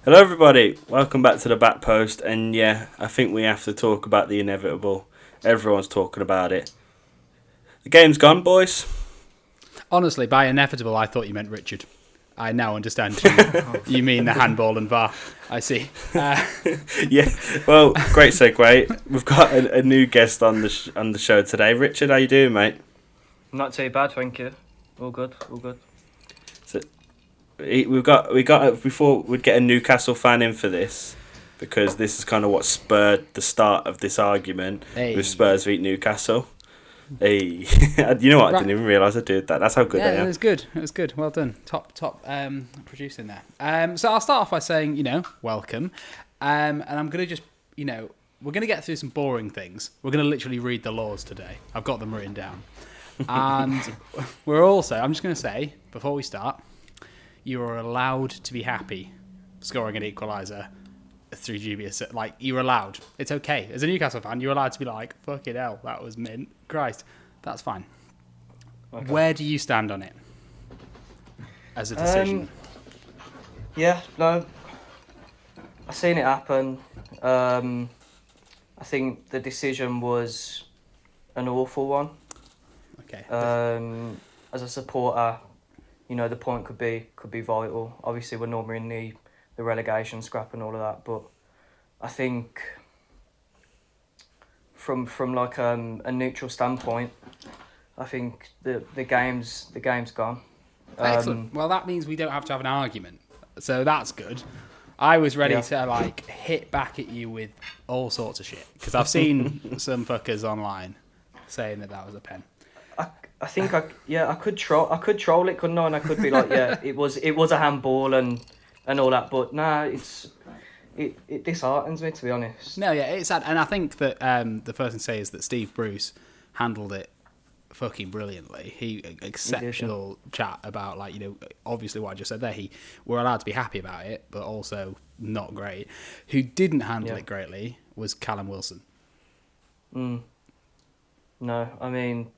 Hello everybody, welcome back to the Back Post, and yeah, I think we have to talk about the inevitable. Everyone's talking about it. The game's gone, boys. Honestly, by inevitable, I thought you meant Richard. I now understand you mean the handball and VAR. I see. Yeah, well, great segue. We've got a new guest on the show today. Richard, how you doing, mate? Not too bad, thank you. All good. So, we got before we'd get a Newcastle fan in for this, because this is kind of what spurred the start of this argument with Spurs v Newcastle. Hey, you know what? I didn't even realise I did that. That's how good I am. It was good. It was good. Well done. Top producing there. So I'll start off by saying, welcome. And I'm going to just, we're going to get through some boring things. We're going to literally read the laws today. I've got them written down. And we're also, I'm just going to say, before we start, you are allowed to be happy scoring an equaliser through dubious. Like, you're allowed. It's okay. As a Newcastle fan, you're allowed to be like, fucking hell, that was mint. Christ. That's fine. Okay. Where do you stand on it as a decision? I've seen it happen. I think the decision was an awful one. Okay. As a supporter, the point could be vital. Obviously, we're normally in the relegation scrap and all of that, but I think from like a neutral standpoint, I think the game's gone. Excellent. Well, that means we don't have to have an argument, so that's good. I was ready to hit back at you with all sorts of shit, because I've seen some fuckers online saying that was a pen. I think I could troll it, couldn't I? And I could be like, it was a handball and all that, but nah, it disheartens me, to be honest. No, it's sad, and I think that the first thing to say is that Steve Bruce handled it fucking brilliantly. Exceptional chat about, obviously what I just said there. We're allowed to be happy about it, but also not great. Who didn't handle it greatly was Callum Wilson. No, I mean,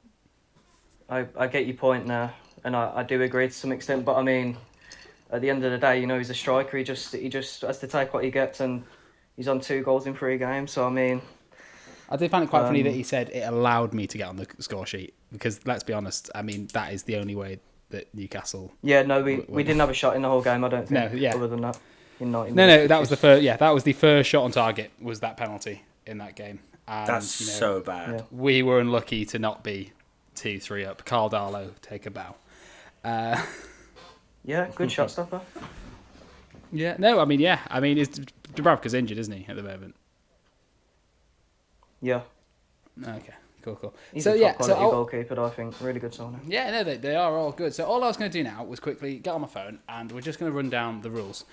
I get your point now, and I do agree to some extent, but I mean, at the end of the day, he's a striker. He just has to take what he gets, and he's on 2 goals in 3 games. So I mean, I did find it quite funny that he said it allowed me to get on the score sheet, because let's be honest, I mean, that is the only way that Newcastle. Yeah, no, we didn't have a shot in the whole game. I don't think. No, yeah. Other than that, that was the first. Yeah, that was the first shot on target. Was that penalty in that game? And, that's so bad. Yeah. We were unlucky to not be 2-3 up. Carl Darlow, take a bow. Yeah, good shot stopper. Yeah, no, I mean, it's Dubravka's injured, isn't he, at the moment? Yeah. Okay, cool. He's a top quality goalkeeper, I think. Really good signing. Yeah, no, they are all good. So all I was going to do now was quickly get on my phone, and we're just going to run down the rules.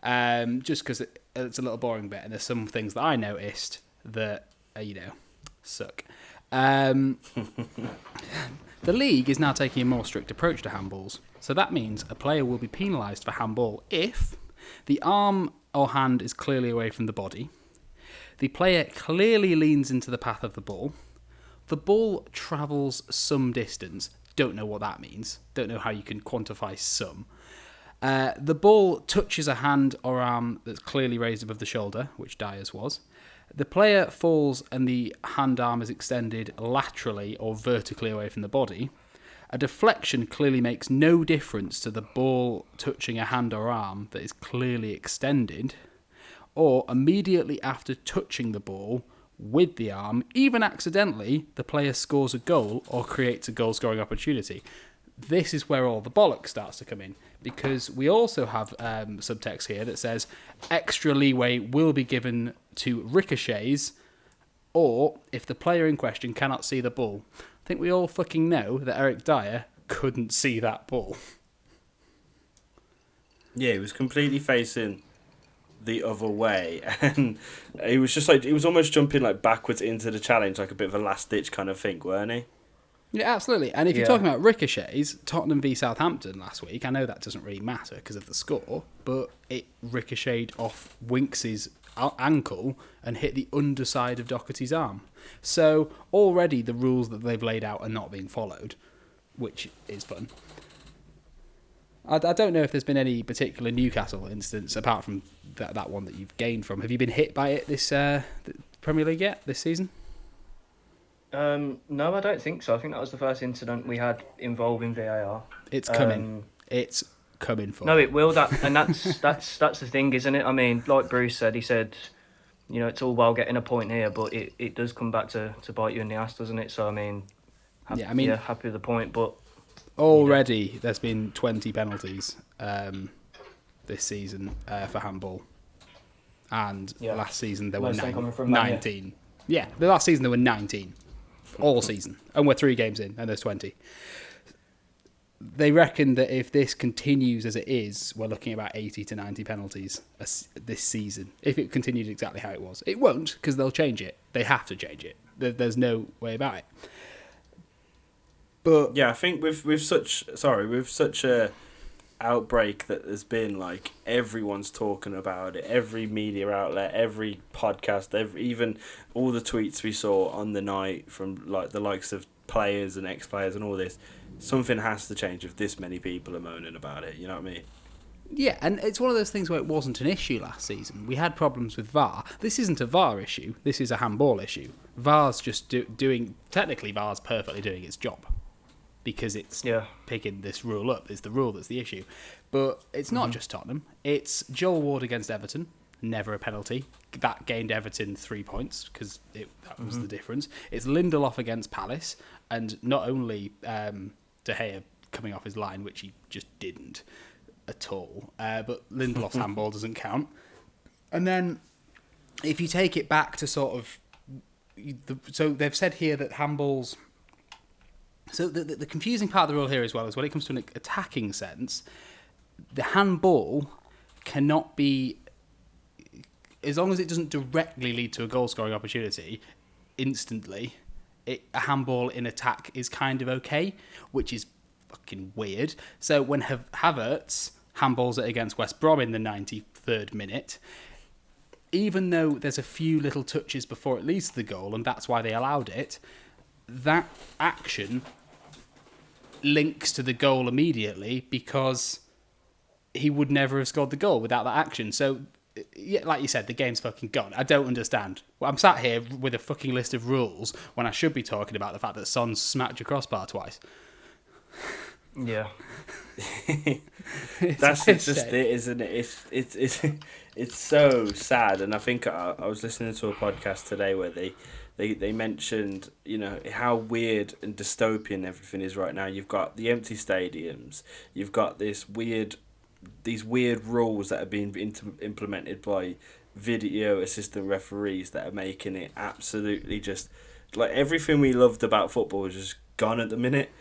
Just because it's a little boring bit, and there's some things that I noticed that, suck. The league is now taking a more strict approach to handballs. So that means a player will be penalised for handball if the arm or hand is clearly away from the body, the player clearly leans into the path of the ball travels some distance, don't know what that means, don't know how you can quantify some, the ball touches a hand or arm that's clearly raised above the shoulder, which Dier's was, the player falls and the hand arm is extended laterally or vertically away from the body, a deflection clearly makes no difference to the ball touching a hand or arm that is clearly extended, or immediately after touching the ball with the arm, even accidentally, the player scores a goal or creates a goal-scoring opportunity. This is where all the bollocks starts to come in, because we also have subtext here that says extra leeway will be given to ricochets, or if the player in question cannot see the ball. I think we all fucking know that Eric Dier couldn't see that ball. Yeah, he was completely facing the other way, and he was just he was almost jumping backwards into the challenge, like a bit of a last ditch kind of thing, weren't he? Yeah, absolutely. And if you're talking about ricochets, Tottenham v Southampton last week, I know that doesn't really matter because of the score, but it ricocheted off Winks's ankle and hit the underside of Doherty's arm. So already the rules that they've laid out are not being followed, which is fun. I don't know if there's been any particular Newcastle instance apart from that one that you've gained from. Have you been hit by it this Premier League yet this season? No, I don't think so. I think that was the first incident we had involving VAR. It's coming. It's coming for. No, it will. That's the thing, isn't it? I mean, like Bruce said, he said, it's all well getting a point here, but it does come back to bite you in the ass, doesn't it? So I mean, happy with the point, but already there's been 20 penalties this season for handball, and last season there were 19. Yeah, the last season there were 19. All season, and we're 3 games in, and there's 20. They reckon that if this continues as it is, we're looking at about 80 to 90 penalties this season. If it continued exactly how it was, it won't, because they'll change it. They have to change it. There's no way about it. But yeah, I think with such a outbreak that there's been, like, everyone's talking about it, every media outlet, every podcast, even all the tweets we saw on the night from like the likes of players and ex-players and all this, something has to change if this many people are moaning about it, you know what I mean? Yeah, and it's one of those things where it wasn't an issue last season. We had problems with VAR. This isn't a VAR issue, this is a handball issue. VAR's just technically VAR's perfectly doing its job, because it's picking this rule up. It's the rule that's the issue. But it's not just Tottenham. It's Joel Ward against Everton, never a penalty. That gained Everton 3 points, because that was the difference. It's Lindelof against Palace, and not only De Gea coming off his line, which he just didn't at all, but Lindelof's handball doesn't count. And then if you take it back to sort of... So they've said here that handballs... So the confusing part of the rule here as well is when it comes to an attacking sense, the handball cannot be, as long as it doesn't directly lead to a goal-scoring opportunity, instantly, a handball in attack is kind of okay, which is fucking weird. So when Havertz handballs it against West Brom in the 93rd minute, even though there's a few little touches before it leads to the goal, and that's why they allowed it, that action links to the goal immediately, because he would never have scored the goal without that action. So, yeah, like you said, the game's fucking gone. I don't understand. Well, I'm sat here with a fucking list of rules when I should be talking about the fact that Son smacked your crossbar twice. Yeah. That's just it, isn't it? It's so sad. And I think I was listening to a podcast today where they mentioned, how weird and dystopian everything is right now. You've got the empty stadiums. You've got these weird rules that are being implemented by video assistant referees that are making it absolutely just like everything we loved about football is just gone at the minute,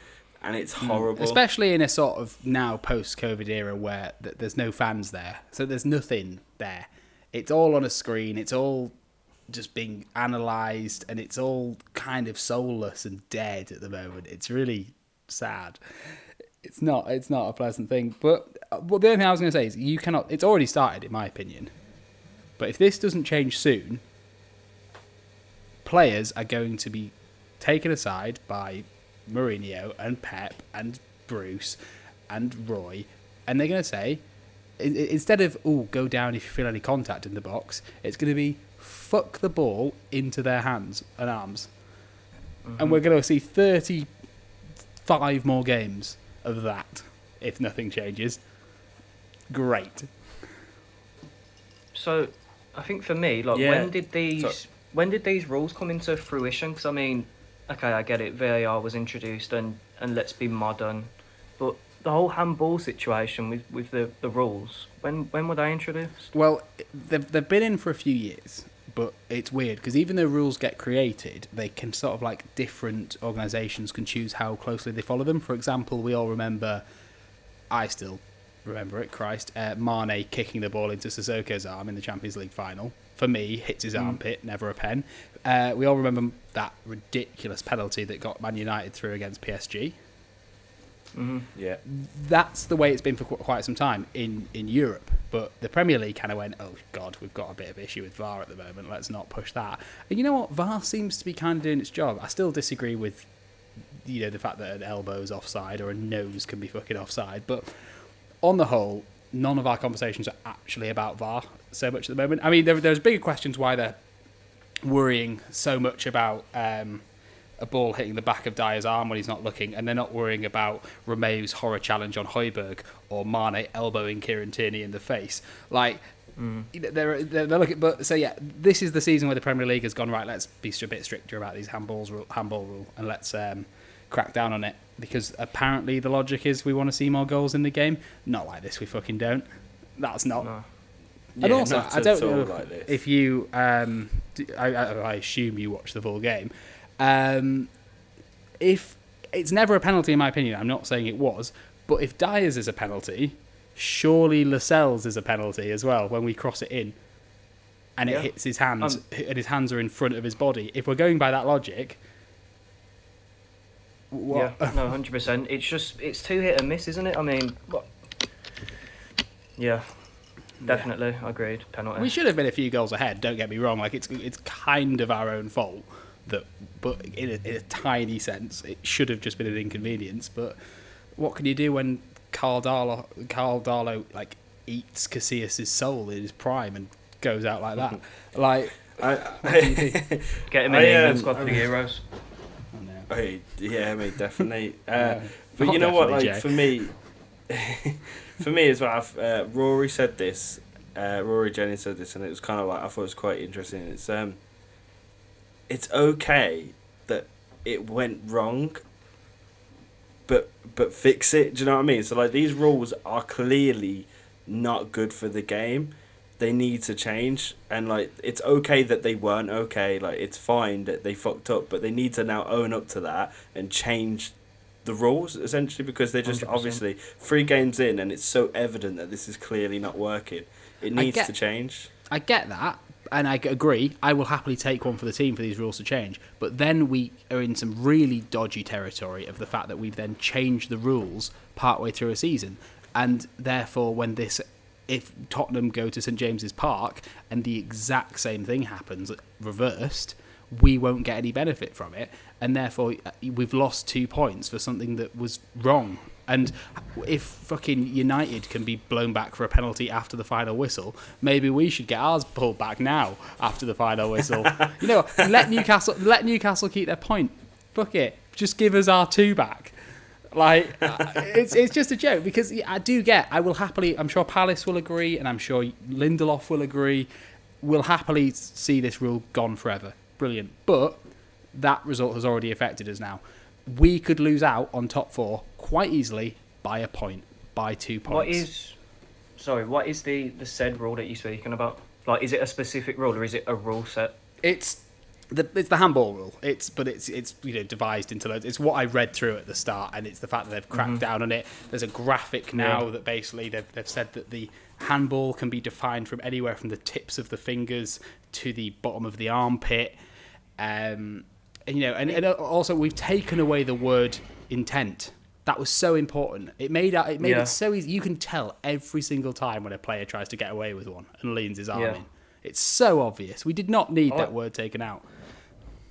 and it's horrible. Especially in a sort of now post-COVID era where there's no fans there, so there's nothing there. It's all on a screen. It's all just being analysed, and it's all kind of soulless and dead at the moment. It's really sad. It's not a pleasant thing. But the only thing I was going to say is it's already started, in my opinion. But if this doesn't change soon, players are going to be taken aside by Mourinho and Pep and Bruce and Roy, and they're going to say, instead of, go down if you feel any contact in the box, it's going to be, fuck the ball into their hands and arms. Mm-hmm. And we're going to see 35 more games of that if nothing changes. Great. So, I think for me, when did these rules come into fruition? Because I mean, okay, I get it. VAR was introduced, and let's be modern, but the whole handball situation with the rules, when were they introduced? Well, they've been in for a few years, but it's weird because even though rules get created, they can sort of like different organisations can choose how closely they follow them. For example, we all remember, I still remember it, Christ, Mane kicking the ball into Sissoko's arm in the Champions League final. For me, hits his armpit, never a pen. We all remember that ridiculous penalty that got Man United through against PSG. Mm-hmm. Yeah, that's the way it's been for quite some time in Europe. But the Premier League kind of went, oh God, we've got a bit of issue with VAR at the moment. Let's not push that. And you know what? VAR seems to be kind of doing its job. I still disagree with, the fact that an elbow's offside or a nose can be fucking offside. But on the whole, none of our conversations are actually about VAR so much at the moment. I mean, there's bigger questions why they're worrying so much about a ball hitting the back of Dier's arm when he's not looking, and they're not worrying about Romeo's horror challenge on Højbjerg or Mane elbowing Kieran Tierney in the face. Like, they're looking. But so yeah, this is the season where the Premier League has gone, right, let's be a bit stricter about these handball rule, and let's crack down on it, because apparently the logic is we want to see more goals in the game. Not like this, we fucking don't. That's not. No. And yeah, also, I don't know like if you. I assume you watch the full game. If it's never a penalty, in my opinion, I'm not saying it was, but if Dier's is a penalty, surely Lascelles is a penalty as well when we cross it in, and it hits his hands, and his hands are in front of his body. If we're going by that logic. What? Yeah, no, 100%. It's too hit and miss, isn't it? I mean, what? Yeah, definitely, agreed. Penalty. We should have been a few goals ahead. Don't get me wrong. Like it's kind of our own fault that, but in a tiny sense, it should have just been an inconvenience. But what can you do when Carl Darlow like eats Casillas' soul in his prime and goes out like that? Like, get him in the England squad for the Euros. Yeah, I mean, definitely. But you know what? Like, Jay. for me as well. Rory said this. Rory Jennings said this, and it was kind of like I thought it was quite interesting. It's okay that it went wrong, but fix it. Do you know what I mean? So like these rules are clearly not good for the game. They need to change, and like it's okay that they weren't okay. Like it's fine that they fucked up, but they need to now own up to that and change the rules essentially, because they're just 100%. Obviously 3 games in, and it's so evident that this is clearly not working. It needs to change. I get that, and I agree. I will happily take one for the team for these rules to change, but then we are in some really dodgy territory of the fact that we've then changed the rules partway through a season, and therefore if Tottenham go to St James's Park and the exact same thing happens reversed, we won't get any benefit from it, and therefore we've lost 2 points for something that was wrong. And if fucking United can be blown back for a penalty after the final whistle, maybe we should get ours pulled back now after the final whistle. You know, let Newcastle keep their point. Fuck it, just give us our 2 back. Like, it's just a joke, because I will happily, I'm sure Palace will agree, and I'm sure Lindelof will agree, we'll happily see this rule gone forever. Brilliant. But that result has already affected us now. We could lose out on top 4 quite easily by a point, by 2 points. What is the said rule that you're speaking about? Like, is it a specific rule, or is it a rule set? It's the handball rule. It's devised into loads. It's what I read through at the start, and it's the fact that they've cracked down on it. There's a graphic now that basically they've said that the handball can be defined from anywhere from the tips of the fingers to the bottom of the armpit, and also we've taken away the word intent. That was so important. It made it so easy. You can tell every single time when a player tries to get away with one and leans his arm in. It's so obvious. We did not need that word taken out.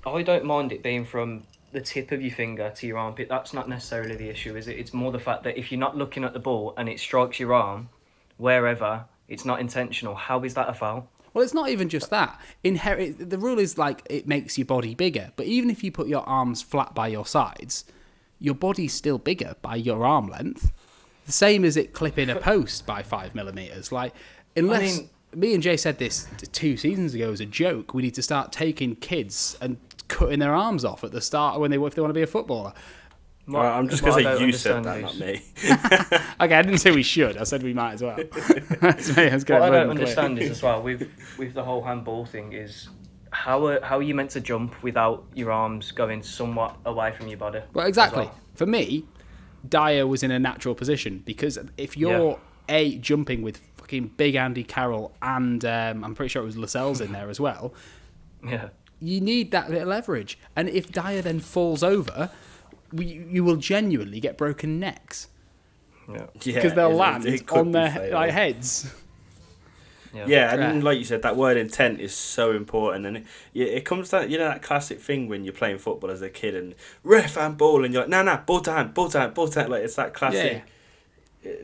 I don't mind it being from the tip of your finger to your armpit. That's not necessarily the issue, is it? It's more the fact that if you're not looking at the ball and it strikes your arm, wherever, it's not intentional. How is that a foul? Well, it's not even just that. The rule is like it makes your body bigger. But even if you put your arms flat by your sides, your body's still bigger by your arm length. The same as it clipping a post by 5mm. Like, unless... me and Jay said this 2 seasons ago as a joke. We need to start taking kids and cutting their arms off at the start if they want to be a footballer. Well, I'm just going to say you said that, not me. Okay, I didn't say we should. I said we might as well. What I don't understand is as well with the whole handball thing is how are you meant to jump without your arms going somewhat away from your body? Well, exactly. For me, Dier was in a natural position, because if you're jumping with big Andy Carroll and I'm pretty sure it was Lascelles in there as well. Yeah, you need that bit of leverage, and if Dier then falls over, you will genuinely get broken necks. Because they'll land on their heads. Yeah, and like you said, that word intent is so important, and it comes down, that classic thing when you're playing football as a kid and ref and ball, and you're like, nah, ball to hand, like it's that classic.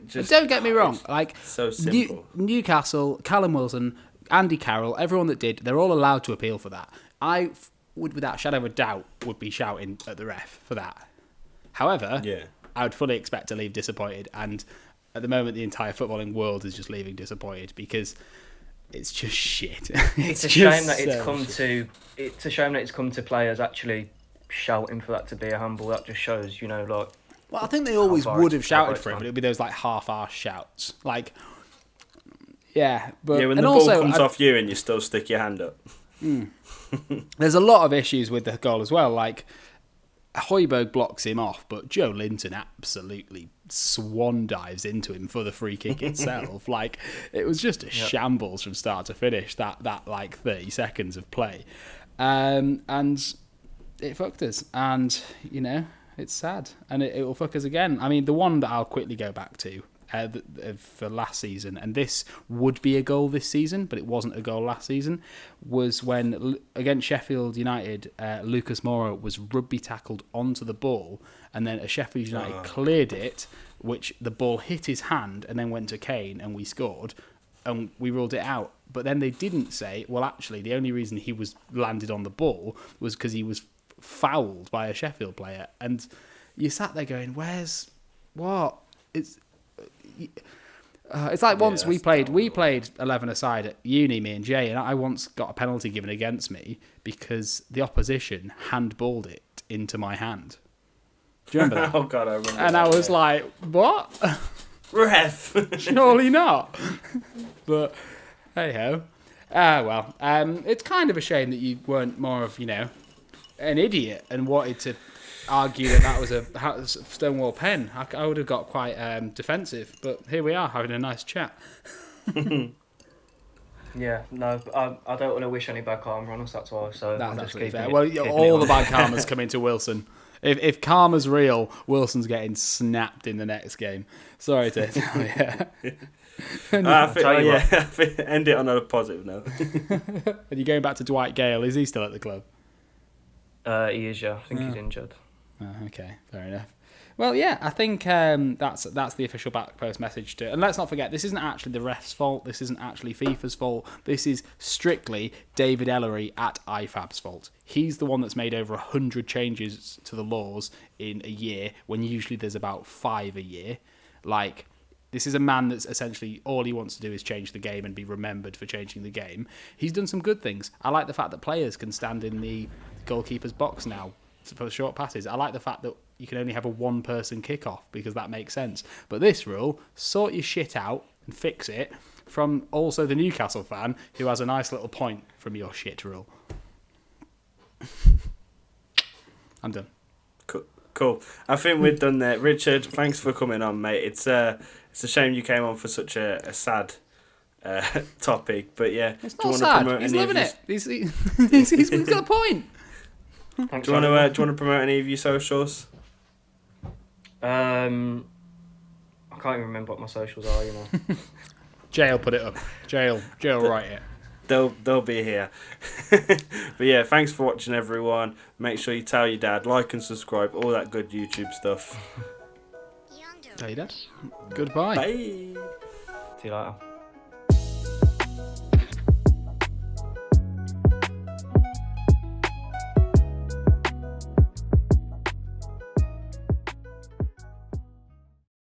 Just, don't get me wrong. Like so simple. Newcastle, Callum Wilson, Andy Carroll, everyone that did, they're all allowed to appeal for that. I would, without a shadow of a doubt, would be shouting at the ref for that. However, I would fully expect to leave disappointed, and at the moment, the entire footballing world is just leaving disappointed because it's just shit. It's a shame that it's come to. It's a shame that it's come to players actually shouting for that to be a handball. That just shows, like. Well, I think they always would have shouted for it, but it would be those like half-arsed shouts, like. Yeah, but when the ball comes off you and you still stick your hand up. There's a lot of issues with the goal as well. Like Højbjerg blocks him off, but Joe Linton absolutely swan dives into him for the free kick itself. Like it was just a shambles from start to finish. That like 30 seconds of play, and it fucked us. And it's sad, and it will fuck us again. I mean, the one that I'll quickly go back to. For last season, and this would be a goal this season, but it wasn't a goal last season, was when against Sheffield United, Lucas Moura was rugby tackled onto the ball, and then a Sheffield United cleared it, which the ball hit his hand and then went to Kane, and we scored, and we ruled it out. But then they didn't say, well, actually, the only reason he was landed on the ball was because he was fouled by a Sheffield player, and you sat there going, "Where's what?" It's like once we played 11-a-side at uni, me and Jay, and I once got a penalty given against me because the opposition handballed it into my hand. Do you remember that? Oh God, I remember. And I was like, "What? Ref? Surely not." But hey ho. Well, it's kind of a shame that you weren't more of an idiot and wanted to argue that was a Stonewall pen. I would have got quite defensive, but here we are having a nice chat. Yeah, no, I don't want to wish any bad karma on us, that's why. So that's I'm just absolutely fair. keeping Well, all the bad karma's coming to Wilson. If karma's real, Wilson's getting snapped in the next game. Sorry to tell you. End it on a positive note. Are you going back to Dwight Gale? Is he still at the club? He is, yeah. I think he's injured. Oh, okay, fair enough. Well, yeah, I think that's the official back post message to. And let's not forget, this isn't actually the ref's fault. This isn't actually FIFA's fault. This is strictly David Ellery at IFAB's fault. He's the one that's made over 100 changes to the laws in a year, when usually there's about 5 a year. Like, this is a man that's essentially all he wants to do is change the game and be remembered for changing the game. He's done some good things. I like the fact that players can stand in the goalkeeper's box now for short passes. I like the fact that you can only have a one-person kickoff because that makes sense. But this rule, sort your shit out and fix it, from also the Newcastle fan who has a nice little point from your shit rule. I'm done. Cool. I think we're done there. Richard, thanks for coming on, mate. It's a shame you came on for such a sad topic, but yeah. It's not sad. He's living it. He's got a point. Thanks, do you want to promote any of your socials? I can't even remember what my socials are, Jay'll put it up. Jay'll write it. They'll be here. But yeah, thanks for watching, everyone. Make sure you tell your dad, like and subscribe, all that good YouTube stuff. Tell your dad. Goodbye. Bye. See you later.